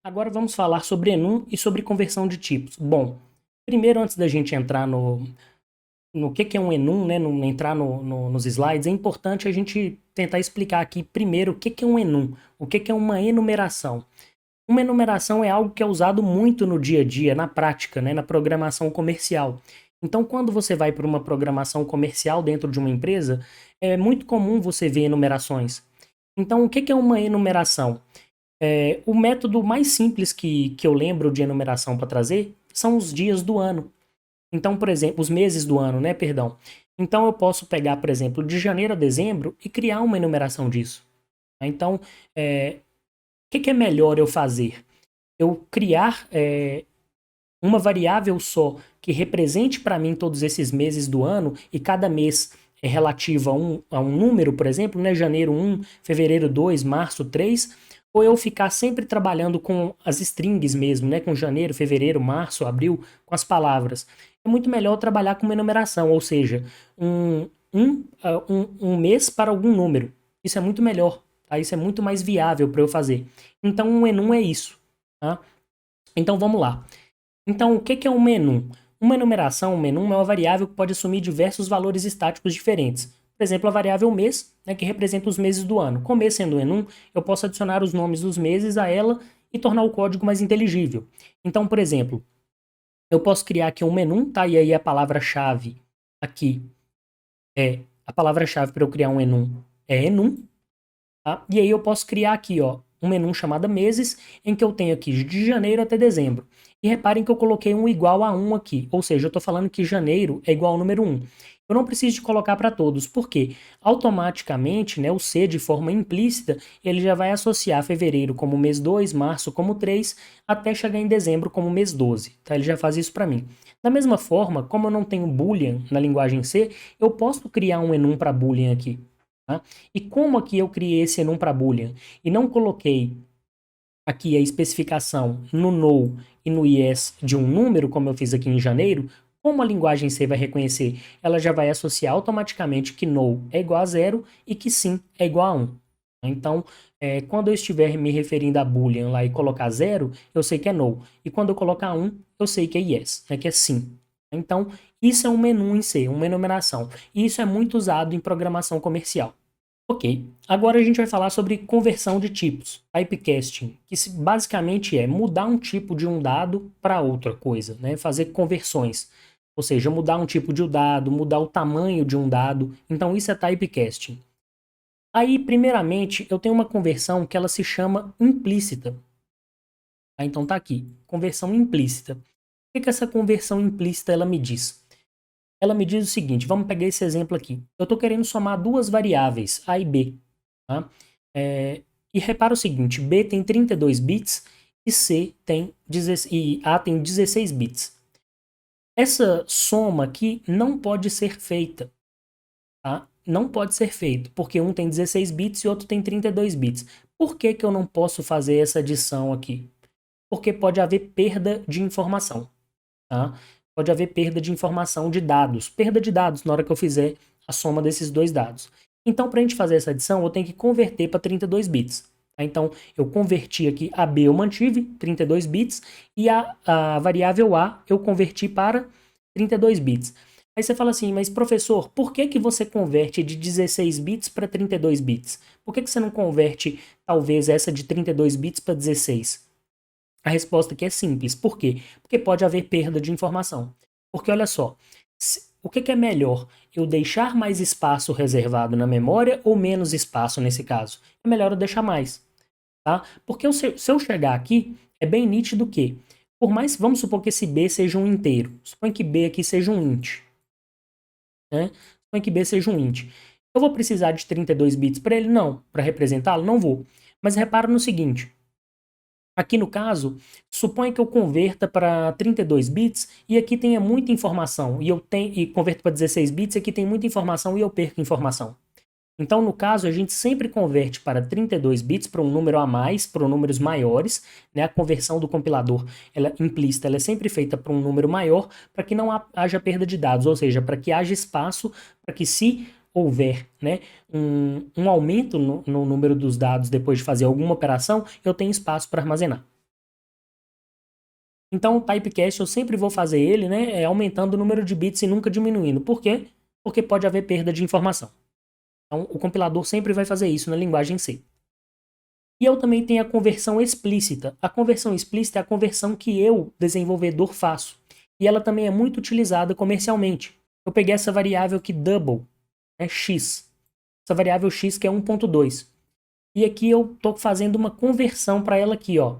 Agora vamos falar sobre enum e sobre conversão de tipos. Bom, primeiro antes da gente entrar no que é um enum, né, entrar nos slides, é importante a gente tentar explicar aqui primeiro o que é um enum, o que é uma enumeração. Uma enumeração é algo que é usado muito no dia a dia, na prática, né, na programação comercial. Então, quando você vai para uma programação comercial dentro de uma empresa, é muito comum você ver enumerações. Então, o que é uma enumeração? O método mais simples que eu lembro de enumeração para trazer são os dias do ano. Então, por exemplo, os meses do ano, né? Perdão. Então, eu posso pegar, por exemplo, de janeiro a dezembro e criar uma enumeração disso. Então, o que é melhor eu fazer? Eu criar uma variável só que represente para mim todos esses meses do ano e cada mês é relativo a um número, por exemplo, né? Janeiro 1, fevereiro 2, março 3, ou eu ficar sempre trabalhando com as strings mesmo, né? Com janeiro, fevereiro, março, abril, com as palavras. É muito melhor trabalhar com uma enumeração, ou seja, um mês para algum número. Isso é muito melhor, tá? Isso é muito mais viável para eu fazer. Então, um enum é isso, tá? Então, vamos lá. Então, o que é um menu? Uma enumeração, um menu, é uma variável que pode assumir diversos valores estáticos diferentes. Por exemplo, a variável mês, né, que representa os meses do ano. Com mês sendo um enum, eu posso adicionar os nomes dos meses a ela e tornar o código mais inteligível. Então, por exemplo, eu posso criar aqui um menu, tá? E aí a palavra-chave aqui a palavra-chave para eu criar um enum é enum, tá? E aí eu posso criar aqui, ó, um menu chamado meses, em que eu tenho aqui de janeiro até dezembro. E reparem que eu coloquei um igual a 1 aqui, ou seja, eu estou falando que janeiro é igual ao número 1. Eu não preciso de colocar para todos, porque automaticamente, né, o C, de forma implícita, ele já vai associar fevereiro como mês 2, março como 3, até chegar em dezembro como mês 12. Tá? Ele já faz isso para mim. Da mesma forma, como eu não tenho boolean na linguagem C, eu posso criar um enum para boolean aqui. Tá? E como aqui eu criei esse enum para boolean e não coloquei aqui a especificação no no e no yes de um número, como eu fiz aqui em janeiro, como a linguagem C vai reconhecer? Ela já vai associar automaticamente que no é igual a zero e que sim é igual a 1. Então, quando eu estiver me referindo a boolean lá e colocar zero, eu sei que é no. E quando eu colocar 1, eu sei que é yes, né, que é sim. Então, isso é um menu em C, uma enumeração. E isso é muito usado em programação comercial. Ok, agora a gente vai falar sobre conversão de tipos, typecasting, que basicamente é mudar um tipo de um dado para outra coisa, né? Fazer conversões, ou seja, mudar um tipo de um dado, mudar o tamanho de um dado. Então isso é typecasting. Aí, primeiramente, eu tenho uma conversão que ela se chama implícita. Tá? Então tá aqui, conversão implícita. O que essa conversão implícita ela me diz? Ela me diz o seguinte, vamos pegar esse exemplo aqui. Eu estou querendo somar duas variáveis, A e B. Tá? E repara o seguinte, B tem 32 bits e A tem 16 bits. Essa soma aqui não pode ser feita. Tá? Não pode ser feito, porque um tem 16 bits e outro tem 32 bits. Por que que eu não posso fazer essa adição aqui? Porque pode haver perda de informação. Tá? Pode haver perda de informação de dados. Perda de dados na hora que eu fizer a soma desses dois dados. Então, para a gente fazer essa adição, eu tenho que converter para 32 bits. Tá? Então, eu converti aqui a B, eu mantive 32 bits, e a variável A eu converti para 32 bits. Aí você fala assim, mas professor, por que que você converte de 16 bits para 32 bits? Por que que você não converte, talvez, essa de 32 bits para 16? A resposta aqui é simples. Por quê? Porque pode haver perda de informação. Porque olha só, o que é melhor? Eu deixar mais espaço reservado na memória ou menos espaço nesse caso? É melhor eu deixar mais, tá? Porque se eu chegar aqui, é bem nítido que, por mais, vamos supor que esse B seja um inteiro. Suponha que B aqui seja um int, né? Suponha que B seja um int. Eu vou precisar de 32 bits para ele? Não. Para representá-lo? Não vou. Mas repara no seguinte, aqui no caso, suponha que eu converta para 32 bits e aqui tenha muita informação e converto para 16 bits e aqui tem muita informação e eu perco informação. Então, no caso, a gente sempre converte para 32 bits para um número a mais, para números maiores, né? A conversão do compilador, ela implícita, ela é sempre feita para um número maior, para que não haja perda de dados, ou seja, para que haja espaço, para que se houver, né, um aumento no número dos dados depois de fazer alguma operação, eu tenho espaço para armazenar. Então, o typecast eu sempre vou fazer ele, né, aumentando o número de bits e nunca diminuindo. Por quê? Porque pode haver perda de informação. Então, o compilador sempre vai fazer isso na linguagem C. E eu também tenho a conversão explícita. A conversão explícita é a conversão que eu, desenvolvedor, faço. E ela também é muito utilizada comercialmente. Eu peguei essa variável aqui, double, x. Essa variável x que é 1.2. E aqui eu estou fazendo uma conversão para ela aqui, ó,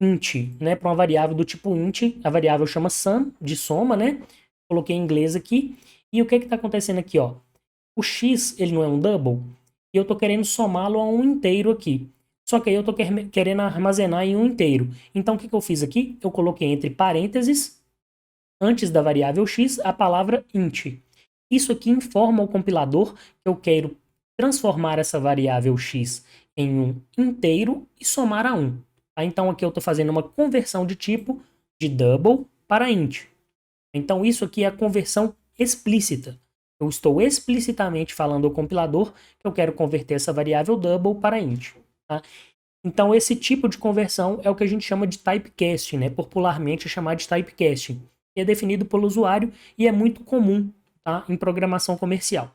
int, né, para uma variável do tipo int. A variável chama sum, de soma, né? Coloquei em inglês aqui. E o que está acontecendo aqui, ó? O x, ele não é um double, e eu estou querendo somá-lo a um inteiro aqui. Só que aí eu estou querendo armazenar em um inteiro. Então, o que eu fiz aqui? Eu coloquei entre parênteses, antes da variável x, a palavra int. Isso aqui informa ao compilador que eu quero transformar essa variável x em um inteiro e somar a 1. Tá? Então, aqui eu estou fazendo uma conversão de tipo de double para int. Então, isso aqui é a conversão explícita. Eu estou explicitamente falando ao compilador que eu quero converter essa variável double para int. Tá? Então, esse tipo de conversão é o que a gente chama de typecasting, né? Popularmente é chamado de typecasting, que é definido pelo usuário e é muito comum, tá? Em programação comercial.